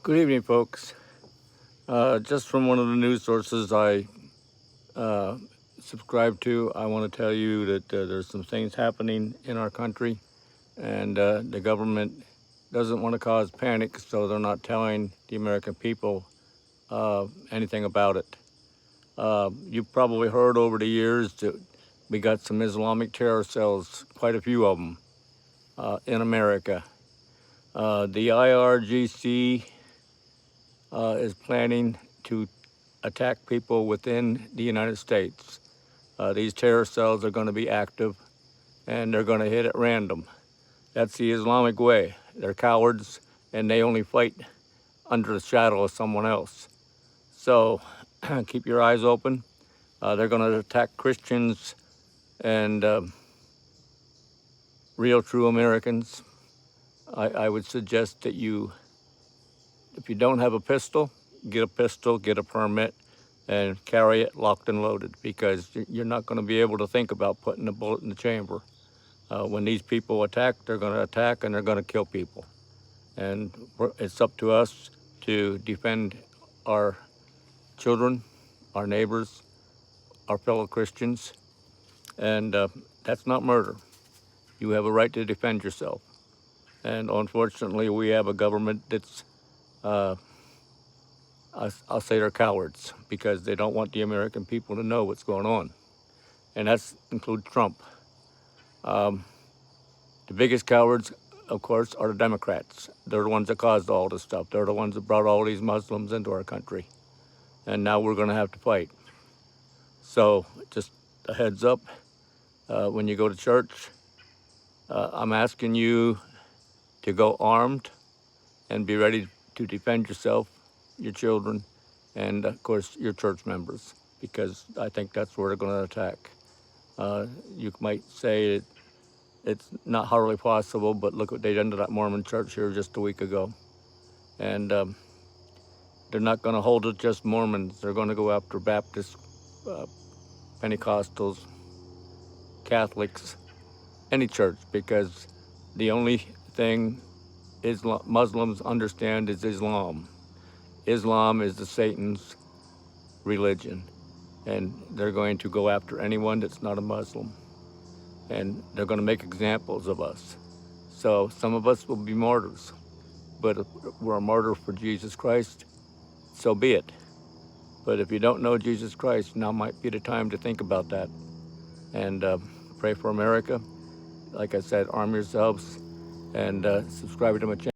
Good evening, folks. Just from one of the news sources I uh, subscribe to, I want to tell you that there's some things happening in our country, and the government doesn't want to cause panic, so they're not telling the American people anything about it. You've probably heard over the years that we got some Islamic terror cells, quite a few of them, in America. The IRGC is planning to attack people within the United States. These terror cells are going to be active, and they're going to hit at random. That's the Islamic way. They're cowards, and they only fight under the shadow of someone else. So keep your eyes open. They're going to attack Christians and real true Americans. I would suggest that if you don't have a pistol, get a permit, and carry it locked and loaded, because you're not going to be able to think about putting a bullet in the chamber. When these people attack, they're going to attack and they're going to kill people. And it's up to us to defend our children, our neighbors, our fellow Christians. And that's not murder. You have a right to defend yourself. And unfortunately, we have a government that's, I'll say they're cowards, because they don't want the American people to know what's going on. And that includes Trump. The biggest cowards, of course, are the Democrats. They're the ones that caused all this stuff. They're the ones that brought all these Muslims into our country. And now we're going to have to fight. So just a heads up, when you go to church, I'm asking you to go armed and be ready to defend yourself, your children, and of course your church members, because I think that's where they're going to attack. You might say it's not hardly possible, but look what they done to that Mormon church here just a week ago. And they're not going to hold it just Mormons. They're going to go after Baptists, Pentecostals, Catholics, any church, because the only thing Muslims understand is Islam. Islam is the Satan's religion, and they're going to go after anyone that's not a Muslim. And they're going to make examples of us. So some of us will be martyrs, but if we're a martyr for Jesus Christ, so be it. But if you don't know Jesus Christ, now might be the time to think about that. And pray for America. Like I said, arm yourselves and subscribe to my channel.